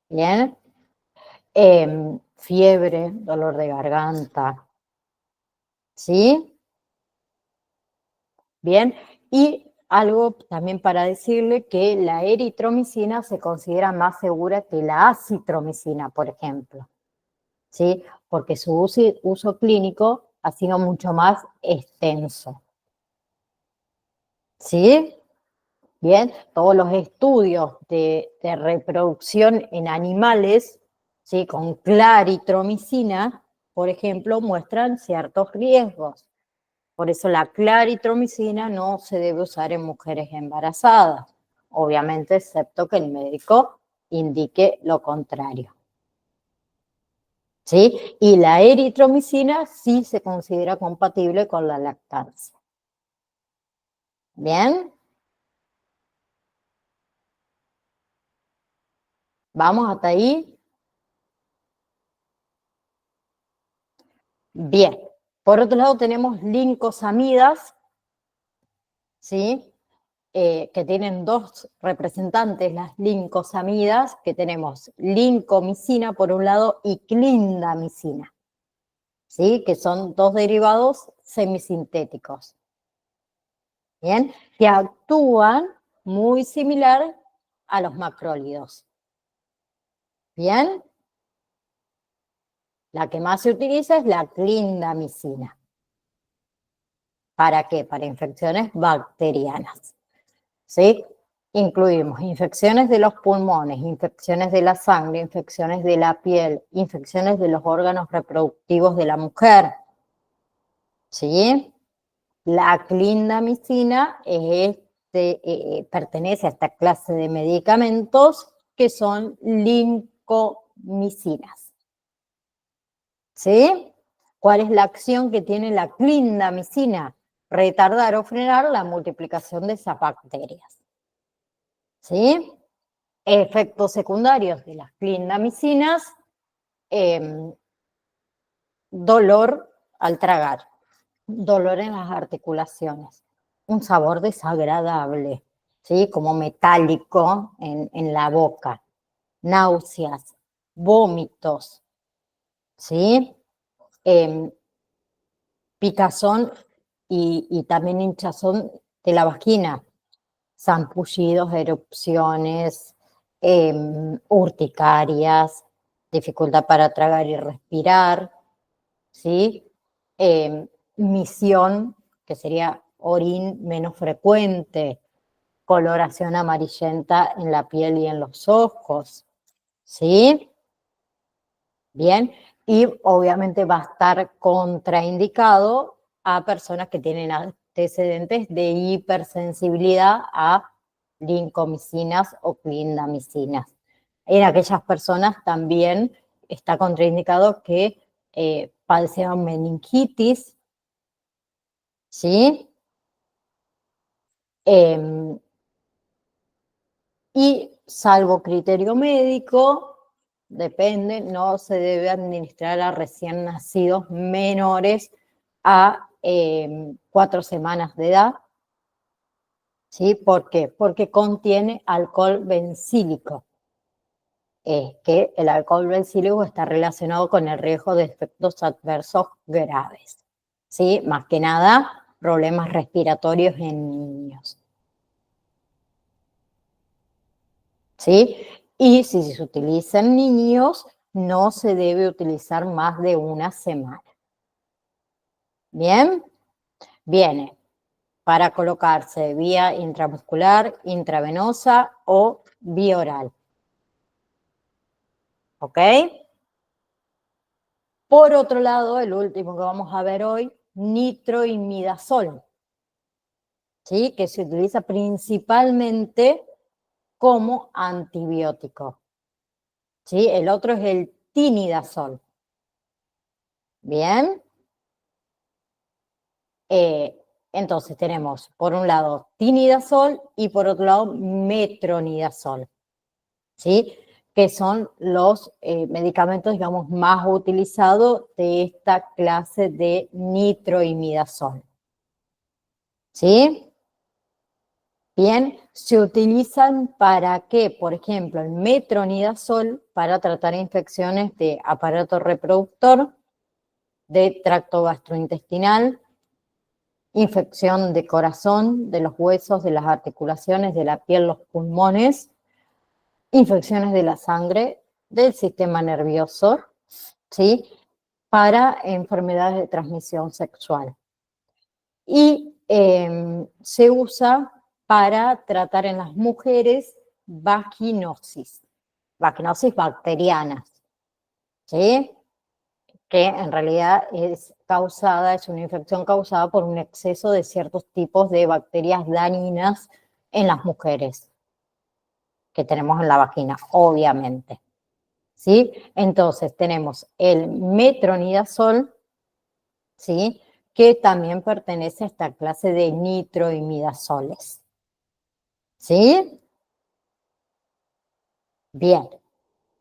¿bien? Fiebre, dolor de garganta, ¿sí? Bien, y algo también para decirle que la eritromicina se considera más segura que la acitromicina, por ejemplo, ¿sí? Porque su uso clínico ha sido mucho más extenso, ¿sí? Bien, todos los estudios de reproducción en animales, ¿sí? Con claritromicina, por ejemplo, muestran ciertos riesgos. Por eso la claritromicina no se debe usar en mujeres embarazadas, obviamente excepto que el médico indique lo contrario. ¿Sí? Y la eritromicina sí se considera compatible con la lactancia. ¿Bien? ¿Vamos hasta ahí? Bien. Por otro lado tenemos lincosamidas, ¿sí? Que tienen dos representantes, las lincosamidas, que tenemos lincomicina por un lado y clindamicina, ¿sí? Que son dos derivados semisintéticos, ¿bien? Que actúan muy similar a los macrólidos, ¿bien? La que más se utiliza es la clindamicina. ¿Para qué? Para infecciones bacterianas, ¿sí? Incluimos infecciones de los pulmones, infecciones de la sangre, infecciones de la piel, infecciones de los órganos reproductivos de la mujer, ¿sí? La clindamicina pertenece a esta clase de medicamentos que son lincomicinas, ¿sí? ¿Cuál es la acción que tiene la clindamicina? Retardar o frenar la multiplicación de esas bacterias, ¿sí? Efectos secundarios de las clindamicinas, dolor al tragar, dolor en las articulaciones, un sabor desagradable, ¿sí? Como metálico en la boca, náuseas, vómitos, ¿sí? Picazón y también hinchazón de la vagina, sarpullidos, erupciones, urticarias, dificultad para tragar y respirar, ¿sí? Misión, que sería orín menos frecuente, coloración amarillenta en la piel y en los ojos, ¿sí? Bien, y obviamente va a estar contraindicado a personas que tienen antecedentes de hipersensibilidad a lincomicinas o clindamicinas. En aquellas personas también está contraindicado que padecieron meningitis, ¿sí? Y salvo criterio médico, depende, no se debe administrar a recién nacidos menores a 4 semanas de edad. ¿Sí? ¿Por qué? Porque contiene alcohol bencílico. Que el alcohol bencílico está relacionado con el riesgo de efectos adversos graves, ¿sí? Más que nada, problemas respiratorios en niños, ¿sí? Y si se utiliza en niños, no se debe utilizar más de una semana. ¿Bien? Viene para colocarse vía intramuscular, intravenosa o vía oral. ¿Ok? Por otro lado, el último que vamos a ver hoy, nitroimidazol, ¿sí? Que se utiliza principalmente como antibiótico, ¿sí? El otro es el tinidazol. Bien. Entonces tenemos por un lado tinidazol y por otro lado metronidazol, ¿sí? que son los medicamentos, digamos, más utilizados de esta clase de nitroimidazol. ¿Sí? Bien, se utilizan para qué, por ejemplo, el metronidazol para tratar infecciones de aparato reproductor, de tracto gastrointestinal, infección de corazón, de los huesos, de las articulaciones, de la piel, los pulmones, infecciones de la sangre, del sistema nervioso, ¿sí? Para enfermedades de transmisión sexual. Y se usa para tratar en las mujeres vaginosis bacterianas, ¿sí? Que en realidad es una infección causada por un exceso de ciertos tipos de bacterias dañinas en las mujeres que tenemos en la vagina, obviamente. ¿Sí? Entonces tenemos el metronidazol, ¿sí? Que también pertenece a esta clase de nitroimidazoles. ¿Sí? Bien.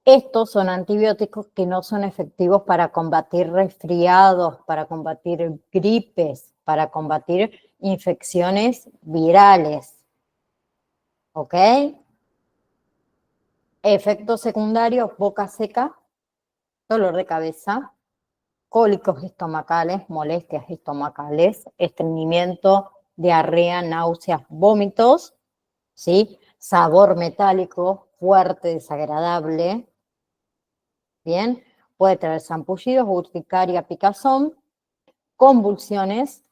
Estos son antibióticos que no son efectivos para combatir resfriados, para combatir gripes, para combatir infecciones virales. ¿Ok? Efectos secundarios, boca seca, dolor de cabeza, cólicos estomacales, molestias estomacales, estreñimiento, diarrea, náuseas, vómitos, ¿sí? Sabor metálico, fuerte, desagradable, ¿bien? Puede traer sarpullidos, urticaria, picazón, convulsiones,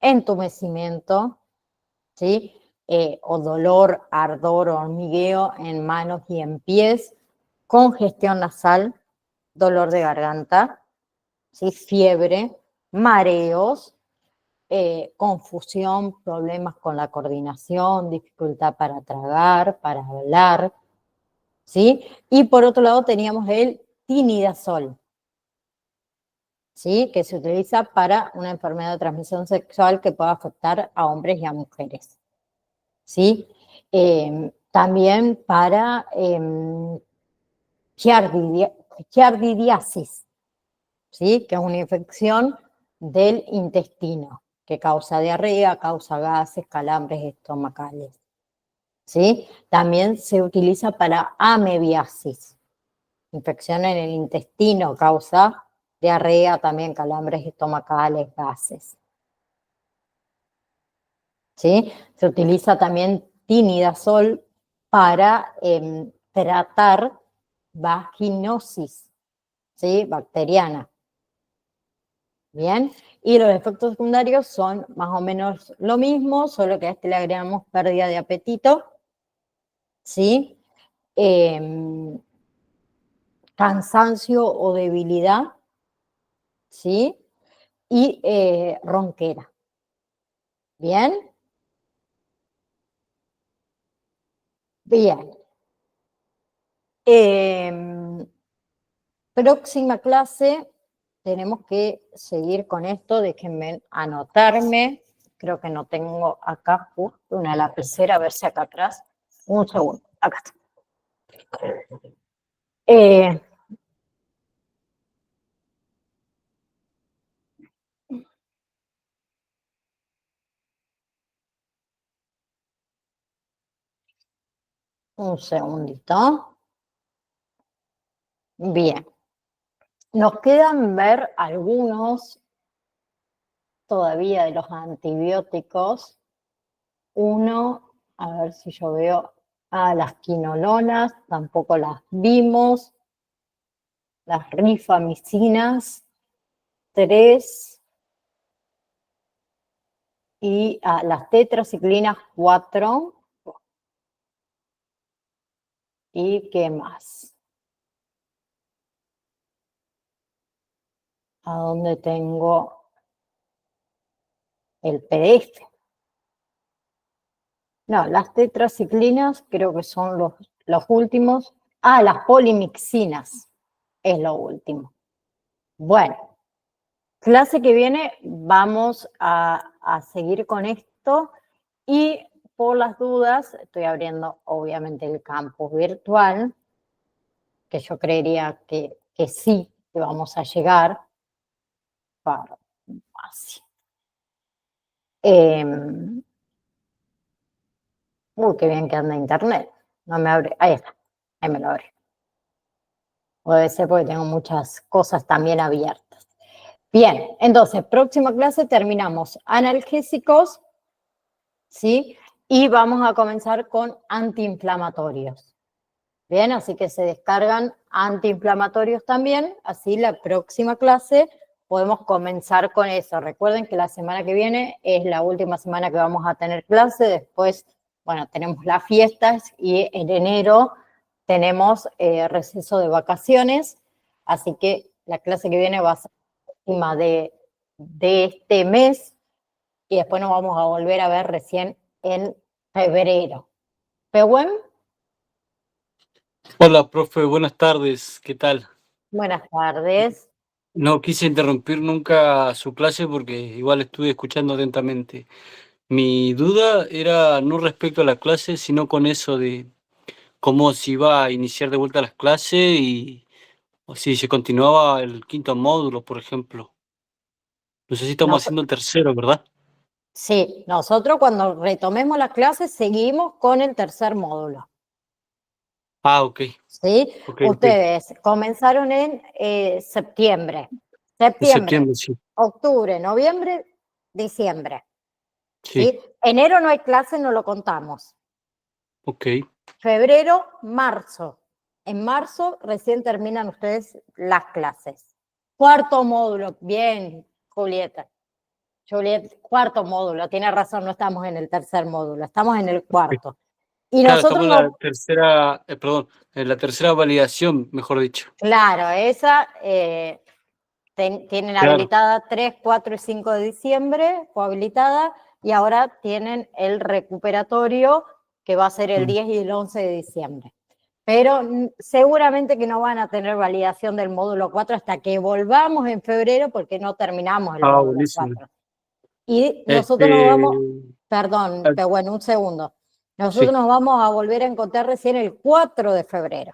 entumecimiento, ¿sí? O dolor, ardor, hormigueo en manos y en pies, congestión nasal, dolor de garganta, ¿sí? Fiebre, mareos, confusión, problemas con la coordinación, dificultad para tragar, para hablar, ¿sí? Y por otro lado teníamos el tinidazol, ¿sí? Que se utiliza para una enfermedad de transmisión sexual que pueda afectar a hombres y a mujeres, ¿sí? También para giardiasis, ¿sí? Que es una infección del intestino, que causa diarrea, causa gases, calambres estomacales, ¿sí? También se utiliza para amebiasis, infección en el intestino, causa diarrea, también calambres estomacales, gases, ¿sí? Se utiliza también tinidazol para tratar vaginosis, ¿sí? Bacteriana. Bien, y los efectos secundarios son más o menos lo mismo, solo que a este le agregamos pérdida de apetito, ¿sí? Cansancio o debilidad, ¿sí? Y ronquera. ¿Bien? Bien. Próxima clase tenemos que seguir con esto, déjenme anotarme, creo que no tengo acá justo una lapicera, a ver si acá atrás, un segundo, acá está. Eh, un segundito. Bien, nos quedan ver algunos todavía de los antibióticos. Uno, a ver si yo veo, las quinolonas, tampoco las vimos. Las rifamicinas, 3, y las tetraciclinas, 4. ¿Y qué más? ¿A dónde tengo el PDF? No, las tetraciclinas creo que son los últimos. Las polimixinas es lo último. Bueno, clase que viene vamos a seguir con esto y por las dudas estoy abriendo obviamente el campus virtual. que yo creería que sí, que vamos a llegar. Para, así. Qué bien que anda internet. No me abre. Ahí está. Ahí me lo abre. Puede ser porque tengo muchas cosas también abiertas. Bien, entonces, próxima clase terminamos analgésicos, ¿sí? Y vamos a comenzar con antiinflamatorios. Bien, así que se descargan antiinflamatorios también, así la próxima clase podemos comenzar con eso. Recuerden que la semana que viene es la última semana que vamos a tener clase, después, bueno, tenemos las fiestas y en enero tenemos receso de vacaciones, así que la clase que viene va a ser la última de este mes y después nos vamos a volver a ver recién en febrero. ¿Pehuen? Hola, profe, buenas tardes, ¿qué tal? Buenas tardes. No quise interrumpir nunca su clase porque igual estuve escuchando atentamente. Mi duda era no respecto a la clase, sino con eso de cómo se iba a iniciar de vuelta las clases y o si se continuaba el quinto módulo, por ejemplo. No sé si estamos Nos- haciendo el tercero, ¿verdad? sí, nosotros cuando retomemos las clases seguimos con el tercer módulo. Ah, ok, ¿Sí? ok, ok. Ustedes comenzaron en septiembre. En Septiembre, septiembre, sí, octubre, noviembre, diciembre. sí, ¿Sí? Enero no hay clases, no lo contamos. ok. Febrero, marzo. En marzo recién terminan ustedes las clases. Cuarto módulo, bien, Julieta. Juliet, cuarto módulo, tiene razón, no estamos en el tercer módulo, estamos en el Ok. cuarto. Y Claro, nosotros estamos en la no, tercera, perdón, en la tercera validación, mejor dicho. claro, esa tienen Claro. habilitada 3, 4 y 5 de diciembre, fue habilitada, y ahora tienen el recuperatorio que va a ser el Mm. 10 y el 11 de diciembre. Pero seguramente que no van a tener validación del módulo 4 hasta que volvamos en febrero porque no terminamos el Ah, módulo buenísimo. 4. Y nosotros nos Este, vamos, perdón, ah, pero bueno, un segundo. Nosotros sí, nos vamos a volver a encontrar recién el 4 de febrero.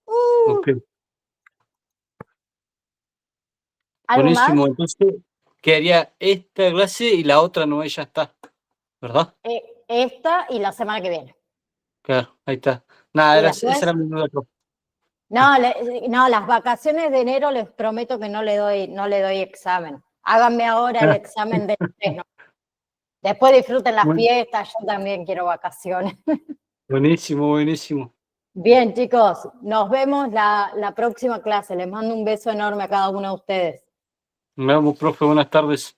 ok. ¿Algo más? Buenísimo. Entonces, quedaría esta clase y la otra no, ya está, ¿verdad? Esta y la semana que viene. Claro, ahí está. Nada, Y esa después, era mi duda, profe. no, no, las vacaciones de enero les prometo que no le doy examen. Háganme ahora el Ah, examen de estrés, ¿no? Después disfruten las buen- fiestas, yo también quiero vacaciones. buenísimo, buenísimo. Bien, chicos, nos vemos la próxima clase. Les mando un beso enorme a cada uno de ustedes. Nos vemos, profe, buenas tardes.